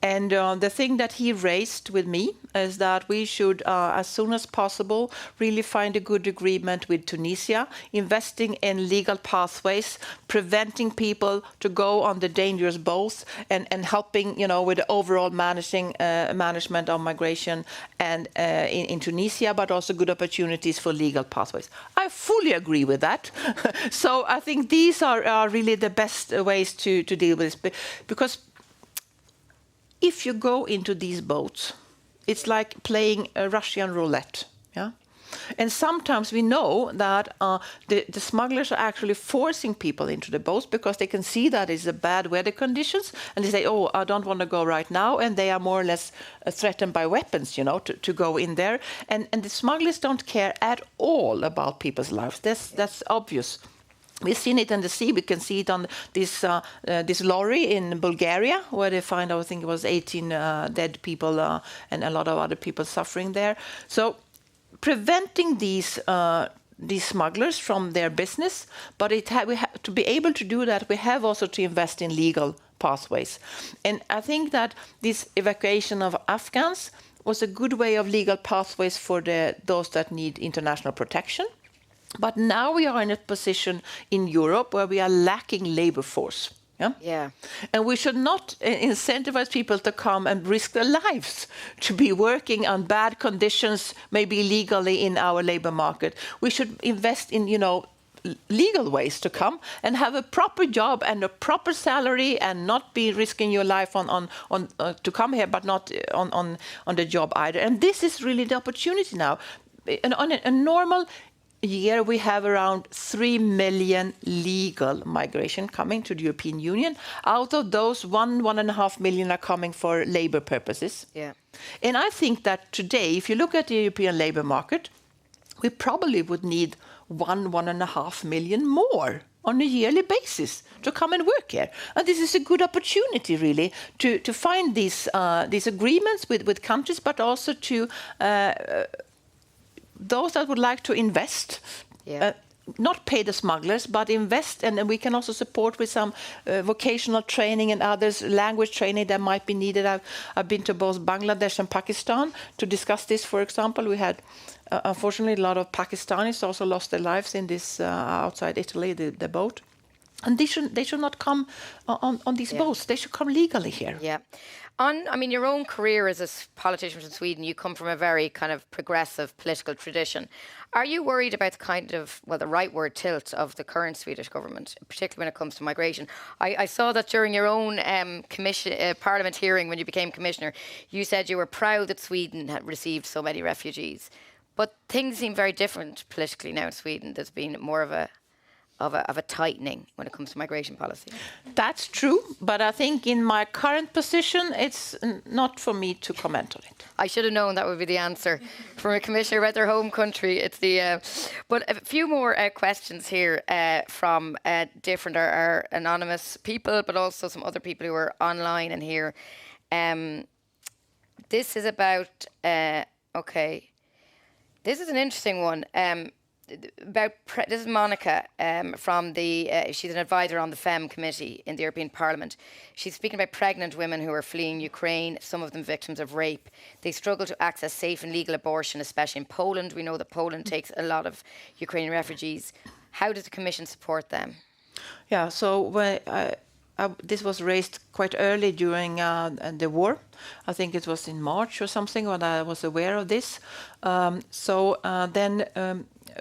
and the thing that he raised with me is that we should, as soon as possible, really find a good agreement with Tunisia, investing in legal pathways, preventing people to go on the dangerous boats, and helping, you know, with the overall management of migration and in Tunisia, but also good opportunities for legal pathways. I fully agree with that. So I think these are really the best ways to deal with this, because if you go into these boats, it's like playing a Russian roulette, yeah? And sometimes we know that the smugglers are actually forcing people into the boats because they can see that it's a bad weather conditions, and they say, oh, I don't want to go right now, and they are more or less threatened by weapons, you know, to go in there. And the smugglers don't care at all about people's lives. That's obvious. We've seen it in the sea. We can see it on this lorry in Bulgaria, where they find, I think it was 18 dead people and a lot of other people suffering there. So preventing these smugglers from their business, but we have to be able to do that. We have also to invest in legal pathways. And I think that this evacuation of Afghans was a good way of legal pathways for those that need international protection. But now we are in a position in Europe where we are lacking labor force. Yeah. And we should not incentivize people to come and risk their lives to be working on bad conditions, maybe illegally in our labor market. We should invest in, you know, legal ways to come and have a proper job and a proper salary, and not be risking your life on to come here, but not on the job either. And this is really the opportunity now. And on a normal year, we have around 3 million legal migration coming to the European Union. Out of those, 1.5 million are coming for labor purposes. Yeah. And I think that today, if you look at the European labor market, we probably would need 1.5 million more on a yearly basis to come and work here. And this is a good opportunity, really, to find these agreements with countries, but also to those that would like to invest, not pay the smugglers, but invest, and we can also support with some vocational training and others, language training that might be needed. I've been to both Bangladesh and Pakistan to discuss this. For example, we had, unfortunately, a lot of Pakistanis also lost their lives in this outside Italy, the boat. And they should not come on these boats. They should come legally here. Yeah. I mean, your own career as a politician from Sweden, you come from a very kind of progressive political tradition. Are you worried about the kind of, well, the rightward tilt of the current Swedish government, particularly when it comes to migration? I saw that during your own Parliament hearing when you became Commissioner, you said you were proud that Sweden had received so many refugees. But things seem very different politically now in Sweden. There's been more of a tightening when it comes to migration policy. That's true, but I think in my current position, it's not for me to comment on it. I should have known that would be the answer from a commissioner about their home country. It's the, but a few more questions here from different our anonymous people, but also some other people who are online and here. This is about, okay, this is an interesting one. this is Monica from the. She's an advisor on the FEM committee in the European Parliament. She's speaking about pregnant women who are fleeing Ukraine. Some of them victims of rape. They struggle to access safe and legal abortion, especially in Poland. We know that Poland takes a lot of Ukrainian refugees. How does the Commission support them? Yeah, so when this was raised quite early during the war. I think it was in March or something when I was aware of this. Then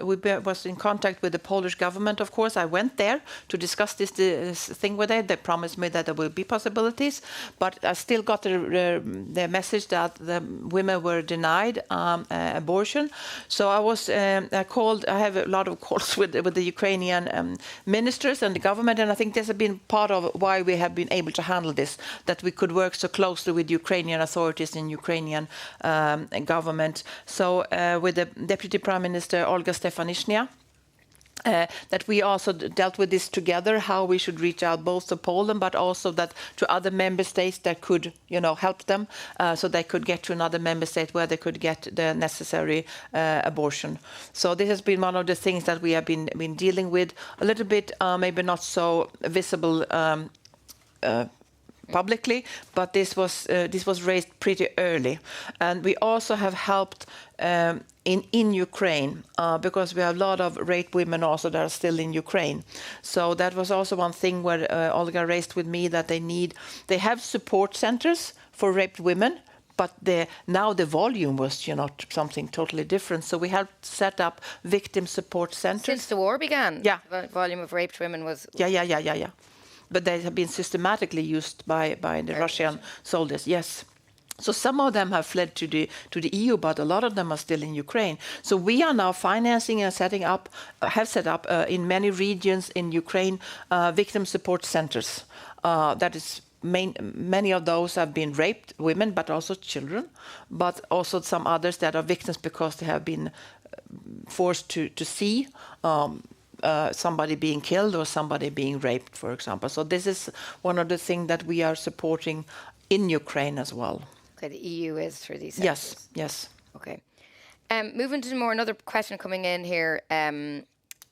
we was in contact with the Polish government, of course. I went there to discuss this thing with them. They promised me that there will be possibilities, but I still got the message that the women were denied abortion. So I was called. I have a lot of calls with the Ukrainian ministers and the government, and I think this has been part of why we have been able to handle this, that we could work so closely with Ukrainian authorities and Ukrainian government. So with the Deputy Prime Minister Olga Stefanishnya, that we also dealt with this together, how we should reach out both to Poland, but also that to other member states that could, help them, so they could get to another member state where they could get the necessary abortion. So this has been one of the things that we have been dealing with a little bit, maybe not so visible publicly, but this was raised pretty early, and we also have helped in Ukraine because we have a lot of raped women also that are still in Ukraine. So that was also one thing where Olga raised with me that they have support centers for raped women, but now the volume was something totally different. So we helped set up victim support centers. Since the war began, yeah, the volume of raped women was yeah. But they have been systematically used by the Russian soldiers. Yes. So some of them have fled to the EU, but a lot of them are still in Ukraine. So we are now financing and have set up in many regions in Ukraine victim support centers. That is many of those have been raped women, but also children, but also some others that are victims because they have been forced to see somebody being killed or somebody being raped, for example. So this is one of the things that we are supporting in Ukraine as well. Okay, the EU is through these centers. Yes. Okay. Moving to another question coming in here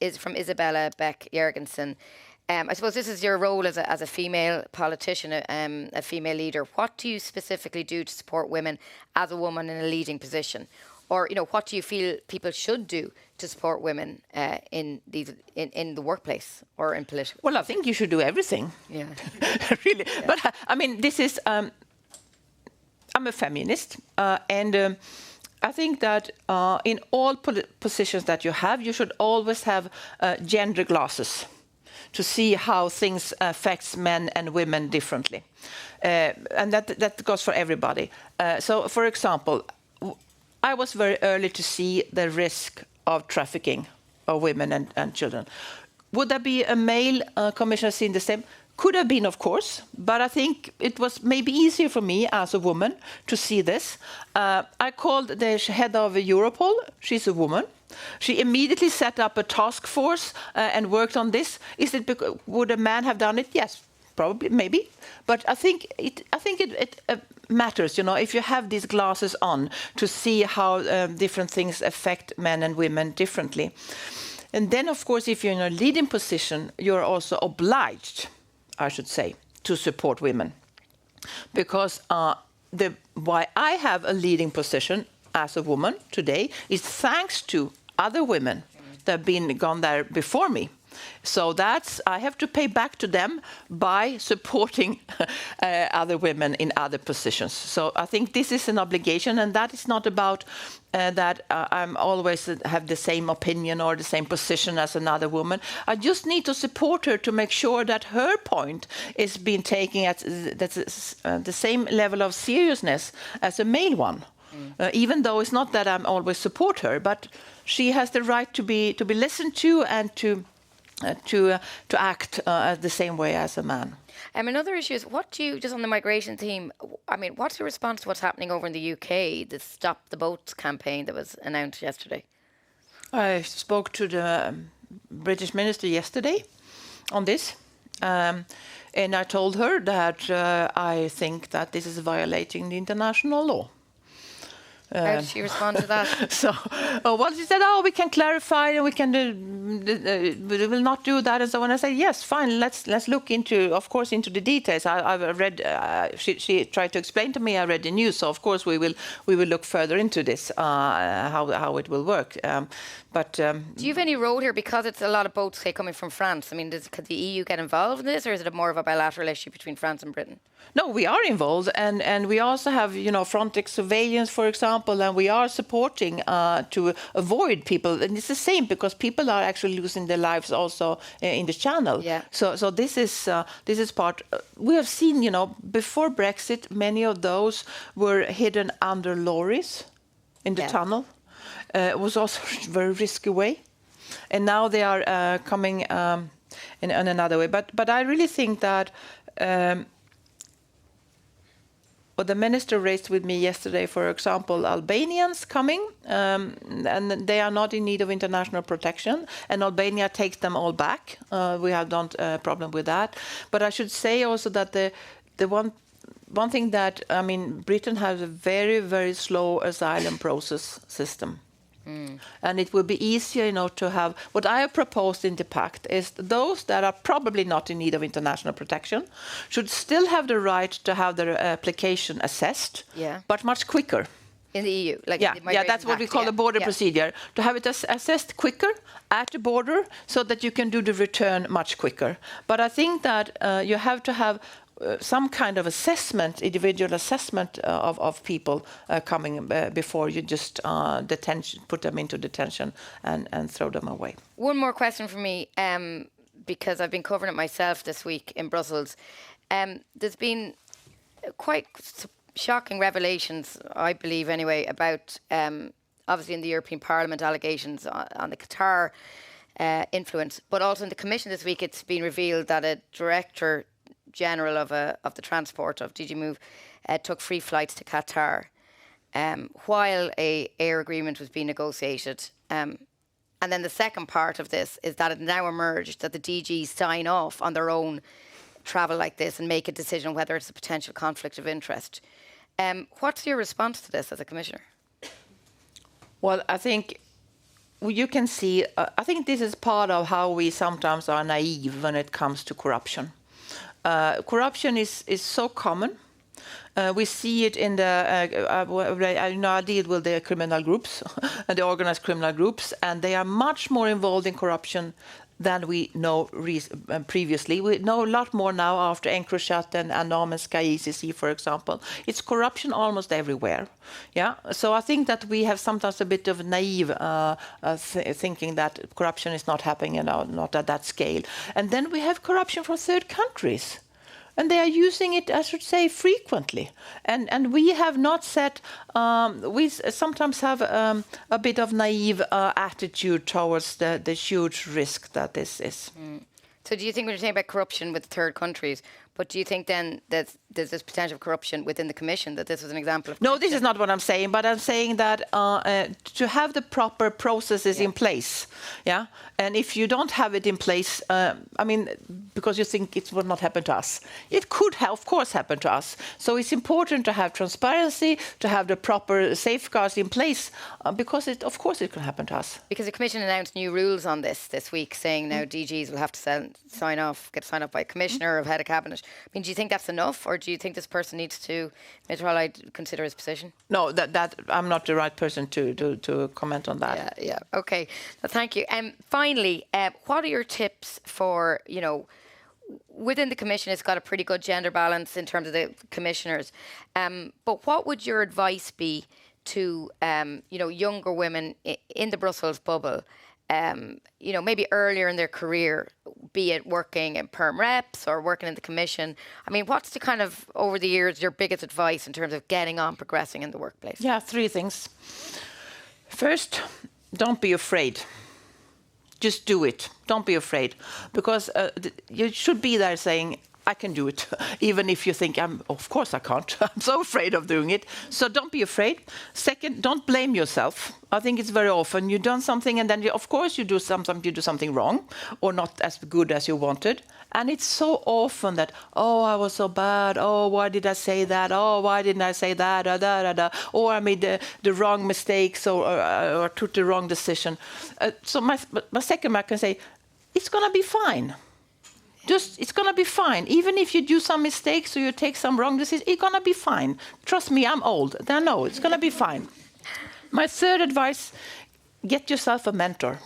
is from Isabella Beck-Jergensen. I suppose this is your role as a female politician, a female leader. What do you specifically do to support women as a woman in a leading position? Or, what do you feel people should do to support women in the workplace or in political? Well, I think you should do everything. Yeah. Really. Yeah. But, I mean, this is... I'm a feminist, and I think that in all positions that you have, you should always have gender glasses to see how things affects men and women differently. And that goes for everybody. So, for example, I was very early to see the risk of trafficking of women and children. Would there be a male commissioner seeing the same? Could have been, of course, but I think it was maybe easier for me as a woman to see this. I called the head of Europol. She's a woman. She immediately set up a task force and worked on this. Would a man have done it? Yes, probably, maybe. But I think it matters, if you have these glasses on to see how different things affect men and women differently. And then, of course, if you're in a leading position, you're also obliged, I should say, to support women. Because why I have a leading position as a woman today is thanks to other women that have gone there before me. So I have to pay back to them by supporting other women in other positions. So I think this is an obligation, and that is not about that I'm always have the same opinion or the same position as another woman. I just need to support her to make sure that her point is being taken at the same level of seriousness as a male one. Even though it's not that I'm always support her, but she has the right to be listened to and to act the same way as a man. Another issue is, just on the migration theme, what's your response to what's happening over in the UK, the Stop the Boats campaign that was announced yesterday? I spoke to the British minister yesterday on this, and I told her that I think that this is violating the international law. How did she respond to that? So, well, she said, "Oh, we can clarify, and we can we will not do that." And so on. I said, "Yes, fine. Let's look into, of course, into the details." I've read. She tried to explain to me. I read the news, so of course we will look further into this, how it will work. Do you have any role here, because it's a lot of boats, say, coming from France? I mean, could the EU get involved in this, or is it more of a bilateral issue between France and Britain? No, we are involved, and we also have, Frontex surveillance, for example, and we are supporting to avoid people. And it's the same, because people are actually losing their lives also in the Channel. Yeah. So this is part. We have seen, before Brexit, many of those were hidden under lorries in the tunnel. It was also a very risky way, and now they are coming in another way. But I really think that. What the minister raised with me yesterday, for example, Albanians coming, and they are not in need of international protection, and Albania takes them all back. We have not a problem with that. But I should say also that the one thing that, I mean, Britain has a very, very slow asylum process system. And it will be easier, to have. What I have proposed in the pact is those that are probably not in need of international protection should still have the right to have their application assessed, but much quicker. In the EU, that's what we call the border procedure. To have it assessed quicker at the border, so that you can do the return much quicker. But I think that you have to have some kind of assessment, individual assessment of people coming before you just put them into detention and throw them away. One more question for me, because I've been covering it myself this week in Brussels. There's been quite shocking revelations, I believe anyway, about obviously in the European Parliament allegations on the Qatar influence, but also in the Commission this week it's been revealed that a Director General of the transport of DG Move took free flights to Qatar while a air agreement was being negotiated. And then the second part of this is that it now emerged that the DGs sign off on their own travel like this and make a decision on whether it's a potential conflict of interest. What's your response to this as a commissioner? Well, I think you can see, I think this is part of how we sometimes are naive when it comes to corruption. Corruption is so common. We see it in I deal with the criminal groups, the organized criminal groups, and they are much more involved in corruption than we know previously. We know a lot more now after Encrochat and Anom and Sky ECC, for example. It's corruption almost everywhere. Yeah. So I think that we have sometimes a bit of naive thinking that corruption is not happening, not at that scale. And then we have corruption from third countries. And they are using it, I should say, frequently. And we have not set, we sometimes have a bit of naive attitude towards the huge risk that this is. So do you think when you're saying about corruption with third countries, but do you think then that there's this potential corruption within the Commission, that this was an example of corruption? No, this is not what I'm saying, but I'm saying that to have the proper processes in place, and if you don't have it in place, I mean, because you think it will not happen to us, it could, of course, happen to us. So it's important to have transparency, to have the proper safeguards in place, because of course it can happen to us. Because the Commission announced new rules on this week, saying now DGs will have to get signed off by a commissioner or head of cabinet. I mean, do you think that's enough, or do you think this person needs to, consider his position? No, that I'm not the right person to comment on that. Yeah. Okay. Well, thank you. Finally, what are your tips for, within the Commission, it's got a pretty good gender balance in terms of the commissioners. But what would your advice be to, younger women in the Brussels bubble, maybe earlier in their career, be it working in perm reps or working in the Commission? I mean, what's the kind of, over the years, your biggest advice in terms of getting on, progressing in the workplace? Yeah, 3 things. First, don't be afraid. Just do it. Don't be afraid. Because you should be there saying, I can do it, even if you think, of course I can't. I'm so afraid of doing it. So don't be afraid. Second, don't blame yourself. I think it's very often you've done something and then, of course, you do something wrong or not as good as you wanted. And it's so often that, oh, I was so bad. Oh, why did I say that? Oh, why didn't I say that? Or I made the wrong mistakes or took the wrong decision. So my second mark can say, it's going to be fine. It's going to be fine. Even if you do some mistakes or you take some wrong decisions, it's going to be fine. Trust me, I'm old. I know it's going to be fine. My third advice, get yourself a mentor.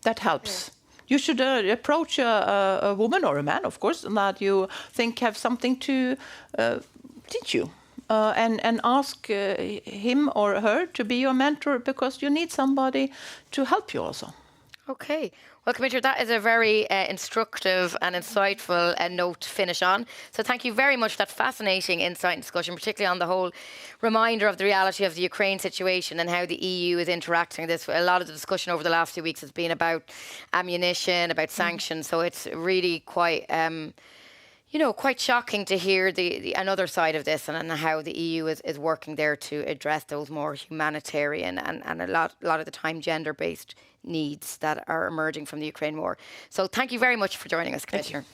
That helps. You should approach a woman or a man, of course, that you think have something to teach you. And ask him or her to be your mentor, because you need somebody to help you also. Okay. Well, Commissioner, that is a very instructive and insightful note to finish on. So thank you very much for that fascinating insight and discussion, particularly on the whole reminder of the reality of the Ukraine situation and how the EU is interacting with this. A lot of the discussion over the last few weeks has been about ammunition, about sanctions. So it's really quite... quite shocking to hear the another side of this and how the EU is working there to address those more humanitarian and a lot of the time gender-based needs that are emerging from the Ukraine war. So thank you very much for joining us, Commissioner.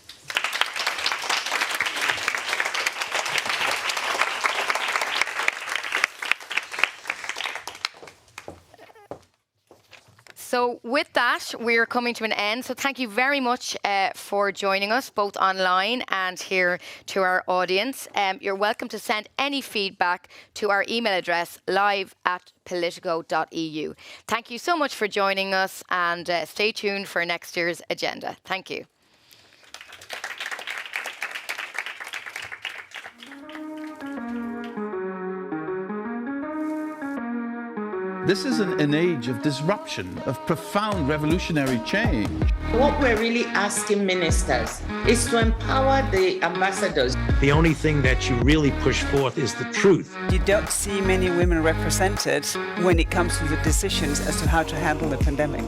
So with that, we're coming to an end. So thank you very much for joining us, both online and here to our audience. You're welcome to send any feedback to our email address, live@politico.eu. Thank you so much for joining us, and stay tuned for next year's agenda. Thank you. This is an age of disruption, of profound revolutionary change. What we're really asking ministers is to empower the ambassadors. The only thing that you really push forth is the truth. You don't see many women represented when it comes to the decisions as to how to handle the pandemic.